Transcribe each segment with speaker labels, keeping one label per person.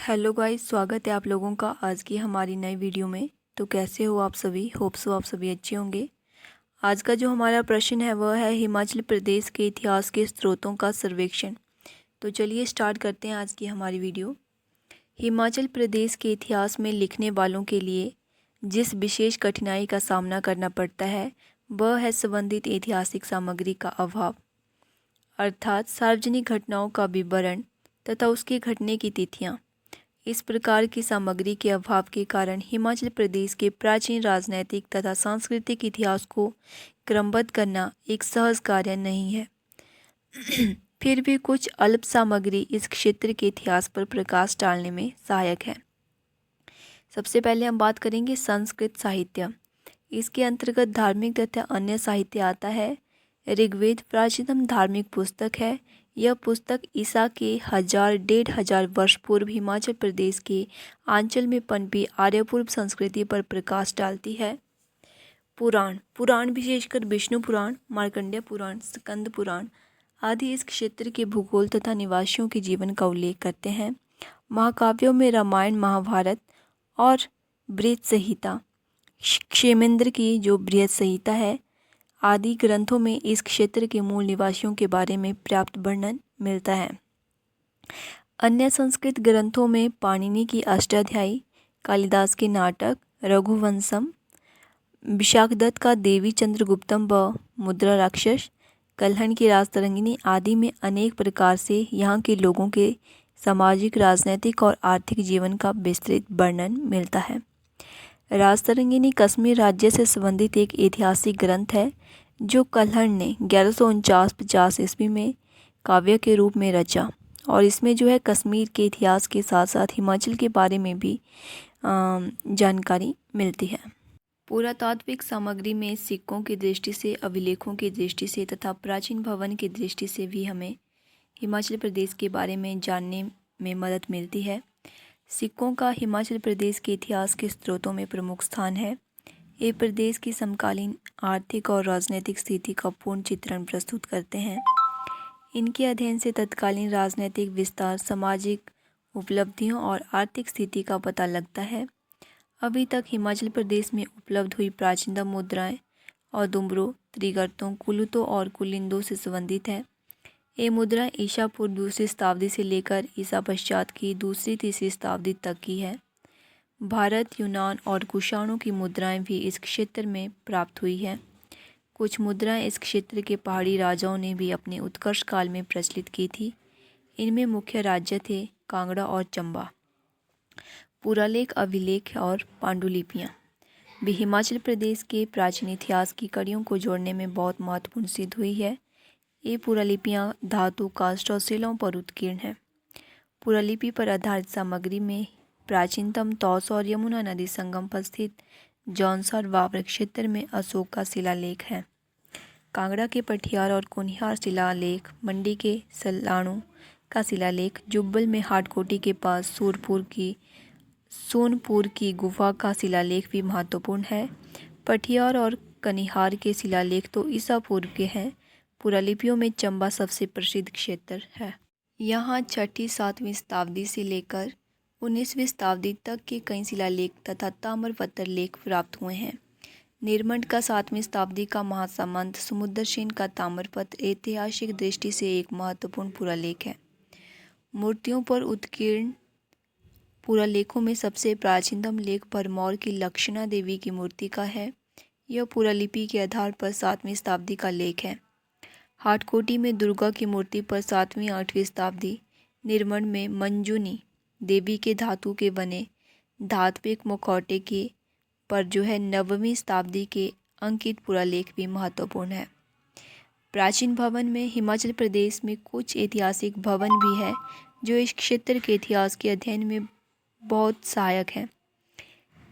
Speaker 1: Hello guys, स्वागत है आप लोगों का आज की हमारी नई वीडियो में। तो कैसे हो आप सभी? होप सो आप सभी अच्छे होंगे। आज का जो हमारा प्रश्न है वह है हिमाचल प्रदेश के इतिहास के स्रोतों का सर्वेक्षण। तो चलिए स्टार्ट करते हैं आज की हमारी वीडियो। हिमाचल प्रदेश के इतिहास में लिखने वालों के लिए जिस विशेष कठिनाई का सामना करना पड़ता है वह है संबंधित ऐतिहासिक सामग्री का अभाव, अर्थात सार्वजनिक घटनाओं का विवरण तथा उसके घटने की तिथियाँ। इस प्रकार की सामग्री के अभाव के कारण हिमाचल प्रदेश के प्राचीन राजनैतिक तथा सांस्कृतिक इतिहास को क्रमबद्ध करना एक सहज कार्य नहीं है। फिर भी कुछ अल्प सामग्री इस क्षेत्र के इतिहास पर प्रकाश डालने में सहायक है। सबसे पहले हम बात करेंगे संस्कृत साहित्य। इसके अंतर्गत धार्मिक तथा अन्य साहित्य आता है। ऋग्वेद प्राचीनतम धार्मिक पुस्तक है। यह पुस्तक ईसा के 1000-1500 वर्ष पूर्व हिमाचल प्रदेश के आंचल में पनपी आर्यपूर्व संस्कृति पर प्रकाश डालती है। पुराण विशेषकर विष्णु पुराण, मार्कंडेय पुराण, स्कंद पुराण आदि इस क्षेत्र के भूगोल तथा निवासियों के जीवन का उल्लेख करते हैं। महाकाव्यों में रामायण, महाभारत और बृहद संहिता, क्षेमेंद्र की जो बृहद संहिता है आदि ग्रंथों में इस क्षेत्र के मूल निवासियों के बारे में पर्याप्त वर्णन मिलता है। अन्य संस्कृत ग्रंथों में पाणिनि की अष्टाध्यायी, कालिदास के नाटक रघुवंशम, विशाखदत्त का देवी चंद्रगुप्तम व मुद्रा राक्षस, कल्हण की राजतरंगिणी आदि में अनेक प्रकार से यहाँ के लोगों के सामाजिक, राजनैतिक और आर्थिक जीवन का विस्तृत वर्णन मिलता है। राजतरंगिणी कश्मीर राज्य से संबंधित एक ऐतिहासिक ग्रंथ है जो कल्हण ने 1149-50 ईस्वी में काव्य के रूप में रचा और इसमें जो है कश्मीर के इतिहास के साथ साथ हिमाचल के बारे में भी जानकारी मिलती है। पुरातात्विक सामग्री में सिक्कों की दृष्टि से, अभिलेखों की दृष्टि से तथा प्राचीन भवन की दृष्टि से भी हमें हिमाचल प्रदेश के बारे में जानने में मदद मिलती है। सिक्कों का हिमाचल प्रदेश के इतिहास के स्रोतों में प्रमुख स्थान है। ये प्रदेश की समकालीन आर्थिक और राजनीतिक स्थिति का पूर्ण चित्रण प्रस्तुत करते हैं। इनके अध्ययन से तत्कालीन राजनीतिक विस्तार, सामाजिक उपलब्धियों और आर्थिक स्थिति का पता लगता है। अभी तक हिमाचल प्रदेश में उपलब्ध हुई प्राचीनतम मुद्राएं औदुंबरों, त्रिगर्तों, कुलुतों और कुलिंदों से संबंधित है। ये मुद्राएं ईसा पूर्व 2वीं शताब्दी से लेकर ईसा पश्चात की 2वीं-3वीं शताब्दी तक की है। भारत, यूनान और कुषाणों की मुद्राएं भी इस क्षेत्र में प्राप्त हुई है। कुछ मुद्राएं इस क्षेत्र के पहाड़ी राजाओं ने भी अपने उत्कर्ष काल में प्रचलित की थी। इनमें मुख्य राज्य थे कांगड़ा और चंबा। पुरालेख, अभिलेख और पांडुलिपियाँ भी हिमाचल प्रदेश के प्राचीन इतिहास की कड़ियों को जोड़ने में बहुत महत्वपूर्ण सिद्ध हुई है। ये पुरालिपियाँ धातु, काष्ठ और शिलाओं पर उत्कीर्ण हैं। पुरालिपि पर आधारित सामग्री में प्राचीनतम तौस और यमुना नदी संगम पर स्थित जौनसर वावड़ क्षेत्र में अशोक का शिलालेख है। कांगड़ा के पठियार और कुनिहार शिलालेख, मंडी के सलाणु का शिलालेख, जुब्बल में हाटकोटी के पास सोनपुर की गुफा का शिलालेख भी महत्वपूर्ण है। पठियार और कनिहार के शिलालेख तो ईसा पूर्व के हैं। पुरालिपियों में चंबा सबसे प्रसिद्ध क्षेत्र है। यहाँ 6वीं-7वीं शताब्दी से लेकर 19वीं शताब्दी तक के कई शिलालेख तथा ताम्रपत्र लेख प्राप्त हुए हैं। निर्मंड का 7वीं शताब्दी का महासामंत समुद्रसेन का ताम्रपत्र ऐतिहासिक दृष्टि से एक महत्वपूर्ण पुरालेख है। मूर्तियों पर उत्कीर्ण पुरालेखों में सबसे प्राचीनतम लेख भरमौर की लक्षणा देवी की मूर्ति का है। यह पुरालिपि के आधार पर 7वीं शताब्दी का लेख है। हाटकोटी में दुर्गा की मूर्ति पर 7वीं-8वीं शताब्दी, निर्मंड में मंजुनी देवी के धातु के बने धात्विक मुखौटे के पर जो है 9वीं शताब्दी के अंकित पुरालेख भी महत्वपूर्ण है। प्राचीन भवन में हिमाचल प्रदेश में कुछ ऐतिहासिक भवन भी है जो इस क्षेत्र के इतिहास के अध्ययन में बहुत सहायक है।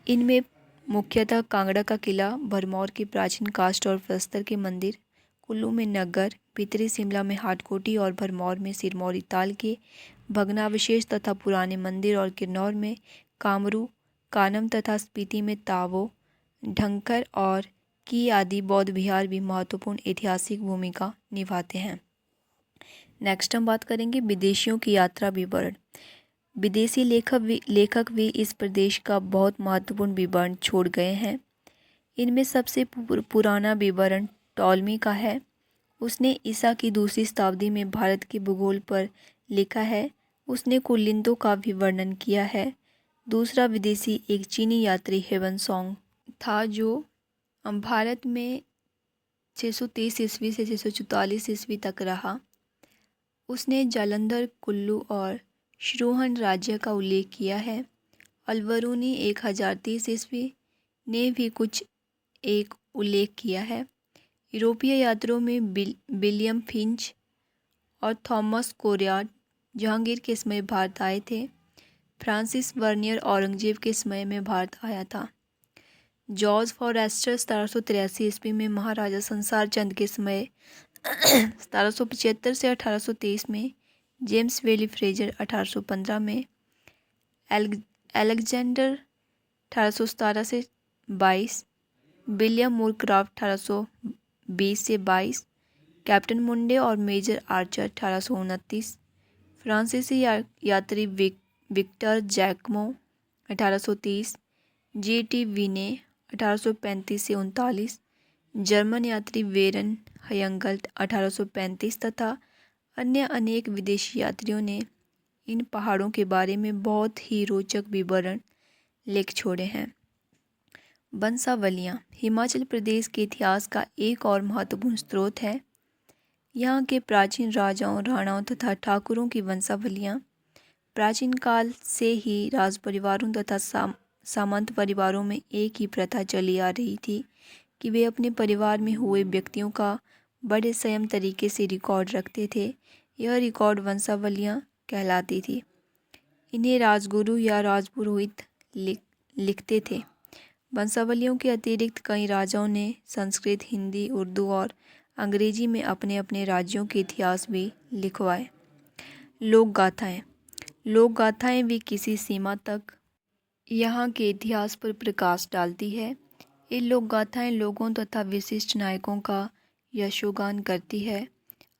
Speaker 1: इनमें मुख्यतः कांगड़ा का किला, भरमौर के प्राचीन काष्ठ और प्रस्तर के मंदिर, कुल्लू में नगर, भीतरी शिमला में हाटकोटी और भरमौर में सिरमौरी ताल के भग्नावशेष तथा पुराने मंदिर और किन्नौर में कामरू, कानम तथा स्पीति में तावो, ढंकर और की आदि बौद्ध विहार भी महत्वपूर्ण ऐतिहासिक भूमिका निभाते हैं। नेक्स्ट हम बात करेंगे विदेशियों की यात्रा विवरण। विदेशी लेखक भी इस प्रदेश का बहुत महत्वपूर्ण विवरण छोड़ गए हैं। इनमें सबसे पुराना विवरण टॉलमी का है। उसने ईसा की दूसरी शताब्दी में भारत के भूगोल पर लिखा है। उसने कुलिंदों का भी वर्णन किया है। दूसरा विदेशी एक चीनी यात्री ह्वेनसांग था जो भारत में 623 ईस्वी से 644 ईस्वी तक रहा। उसने जालंधर, कुल्लू और श्रोहण राज्य का उल्लेख किया है। अलबरूनी 1030 ईस्वी ने भी कुछ एक उल्लेख किया है। यूरोपीय यात्रियों में विलियम फिंच और थॉमस कोरियाट जहांगीर के समय भारत आए थे। फ्रांसिस वर्नियर औरंगजेब के समय में भारत आया था। जॉर्ज फॉरेस्टर 1783 ईस्वी में महाराजा संसार चंद के समय 1775 से 1823 में, जेम्स वेली फ्रेजर 1815 में, एलेक्जेंडर 1817 से 22, विलियम मूर क्राफ्ट 1820 से 22, कैप्टन मुंडे और मेजर आर्चर 1829, फ्रांसीसी यात्री विक्टर जैकमो 1830, जी.टी. विने 1835 से 39, जर्मन यात्री वेरन हयंगल्ट 1835 तथा अन्य अनेक विदेशी यात्रियों ने इन पहाड़ों के बारे में बहुत ही रोचक विवरण लिख छोड़े हैं। वंशावलियाँ हिमाचल प्रदेश के इतिहास का एक और महत्वपूर्ण स्रोत है। यहाँ के प्राचीन राजाओं, राणाओं तथा ठाकुरों की वंशावलियाँ प्राचीन काल से ही राज परिवारों तथा सामंत परिवारों में एक ही प्रथा चली आ रही थी कि वे अपने परिवार में हुए व्यक्तियों का बड़े संयम तरीके से रिकॉर्ड रखते थे। यह रिकॉर्ड वंशावलियाँ कहलाती थी। इन्हें राजगुरु या राजपुरोहित लिखते थे। वंशावलियों के अतिरिक्त कई राजाओं ने संस्कृत, हिंदी, उर्दू और अंग्रेजी में अपने अपने राज्यों के इतिहास भी लिखवाए। लोक गाथाएँ भी किसी सीमा तक यहाँ के इतिहास पर प्रकाश डालती है। ये लोक गाथाएँ लोगों तथा विशिष्ट नायकों का यशोगान करती है।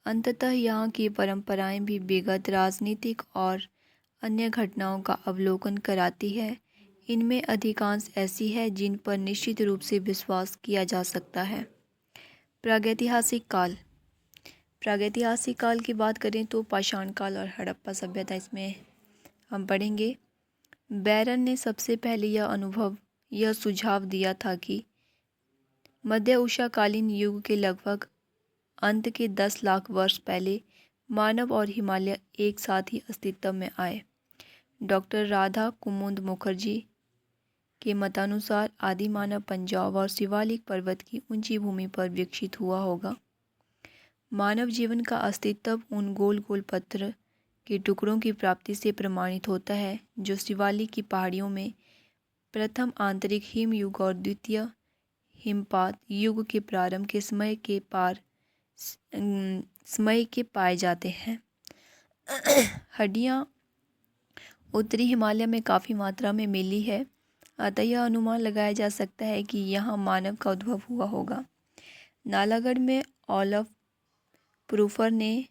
Speaker 1: अंततः यहाँ की परंपराएं भी विगत राजनीतिक और अन्य घटनाओं का अवलोकन कराती है। इनमें अधिकांश ऐसी है जिन पर निश्चित रूप से विश्वास किया जा सकता है। प्रागैतिहासिक काल की बात करें तो पाषाण काल और हड़प्पा सभ्यता इसमें हम पढ़ेंगे। बैरन ने सबसे पहले यह सुझाव दिया था कि मध्य उषाकालीन युग के लगभग अंत के 10 लाख वर्ष पहले मानव और हिमालय एक साथ ही अस्तित्व में आए। डॉक्टर राधा कुमुद मुखर्जी के मतानुसार आदि मानव पंजाब और शिवालिक पर्वत की ऊंची भूमि पर विकसित हुआ होगा। मानव जीवन का अस्तित्व उन गोल गोल पत्थर के टुकड़ों की प्राप्ति से प्रमाणित होता है जो शिवालिक की पहाड़ियों में प्रथम आंतरिक हिम युग और द्वितीय हिमपात युग के प्रारंभ के समय के पाए जाते हैं। हड्डियाँ उत्तरी हिमालय में काफ़ी मात्रा में मिली है, अतः यह अनुमान लगाया जा सकता है कि यहाँ मानव का उद्भव हुआ होगा। नालागढ़ में ओलफ प्रूफर ने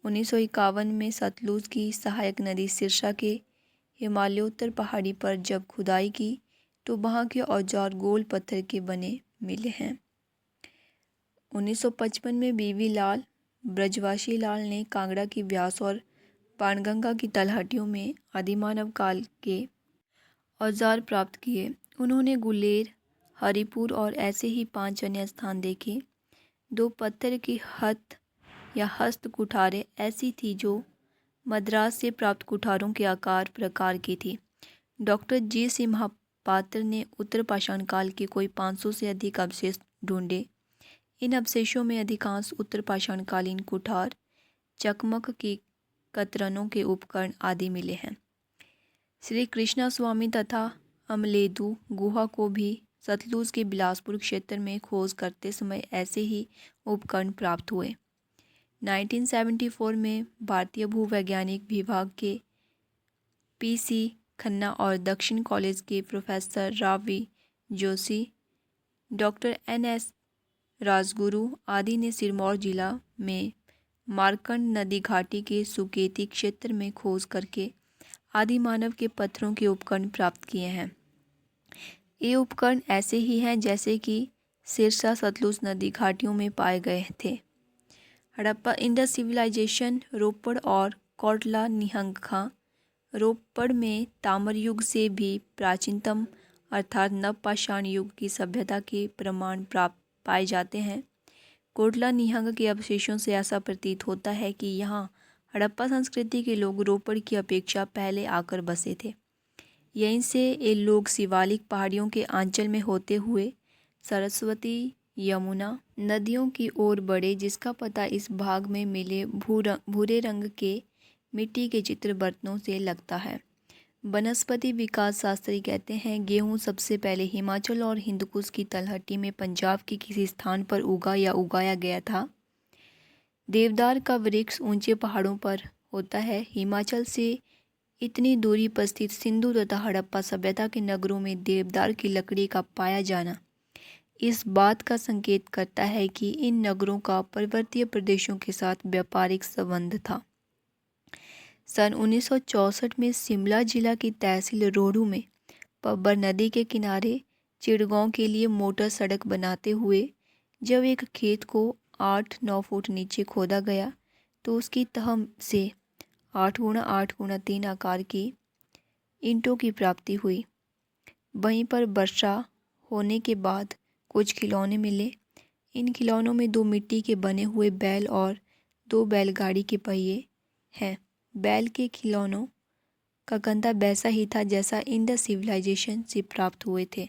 Speaker 1: 1951 में सतलुज की सहायक नदी सिरसा के हिमालयोत्तर पहाड़ी पर जब खुदाई की तो वहाँ के औजार गोल पत्थर के बने मिले हैं। 1955 में बीवी लाल ब्रजवासी लाल ने कांगड़ा की व्यास और पानगंगा की तलहटियों में आदिमानव काल के औजार प्राप्त किए। उन्होंने गुलेर, हरिपुर और ऐसे ही 5 अन्य स्थान देखे। 2 पत्थर की हस्त कुठारें ऐसी थी जो मद्रास से प्राप्त कुठारों के आकार प्रकार की थी। डॉक्टर जी सी महापात्र ने उत्तर पाषाण काल के कोई 500 से अधिक अवशेष ढूंढे। इन अवशेषों में अधिकांश उत्तर पाषाण कालीन कुठार, चकमक की कतरनों के उपकरण आदि मिले हैं। श्री कृष्णा स्वामी तथा अमलेदु गुहा को भी सतलुज के बिलासपुर क्षेत्र में खोज करते समय ऐसे ही उपकरण प्राप्त हुए। 1974 में भारतीय भूवैज्ञानिक विभाग के पी.सी. खन्ना और दक्षिण कॉलेज के professor Ravi Joshi, doctor N.S. Rajguru आदि ने सिरमौर जिला में मार्कंड नदी घाटी के सुकेती क्षेत्र में खोज करके आदि मानव के पत्थरों के उपकरण प्राप्त किए हैं। ये उपकरण ऐसे ही हैं जैसे कि सिरसा सतलुज नदी घाटियों में पाए गए थे। हड़प्पा इंडस सिविलाइजेशन रोपड़ और कोटला निहंगखा। रोपड़ में ताम्र युग से भी प्राचीनतम अर्थात नवपाषाण युग की सभ्यता के प्रमाण प्राप्त पाए जाते हैं। कोटला निहंग के अवशेषों से ऐसा प्रतीत होता है कि यहाँ हड़प्पा संस्कृति के लोग रोपड़ की अपेक्षा पहले आकर बसे थे। यहीं से ये लोग शिवालिक पहाड़ियों के आंचल में होते हुए सरस्वती यमुना नदियों की ओर बढ़े, जिसका पता इस भाग में मिले भूरे रंग के मिट्टी के चित्र बर्तनों से लगता है। वनस्पति विकास शास्त्री कहते हैं गेहूँ सबसे पहले हिमाचल और हिंदकुश की तलहटी में पंजाब के किसी स्थान पर उगा या उगाया गया था। देवदार का वृक्ष ऊंचे पहाड़ों पर होता है। हिमाचल से इतनी दूरी पर स्थित सिंधु तथा हड़प्पा सभ्यता के नगरों में देवदार की लकड़ी का पाया जाना इस बात का संकेत करता है कि इन नगरों का पर्वतीय प्रदेशों के साथ व्यापारिक संबंध था। सन 1964 में शिमला जिला की तहसील रोहड़ू में पब्बर नदी के किनारे चिड़गांव के लिए मोटर सड़क बनाते हुए जब एक खेत को 8-9 फुट नीचे खोदा गया तो उसकी तह से 8 गुणा 8 गुणा 3 आकार की ईंटों की प्राप्ति हुई। वहीं पर वर्षा होने के बाद कुछ खिलौने मिले। इन खिलौनों में 2 मिट्टी के बने हुए बैल और 2 बैलगाड़ी के पहिए हैं। बैल के खिलौनों का गंधा वैसा ही था जैसा इंडस सिविलाइजेशन से प्राप्त हुए थे।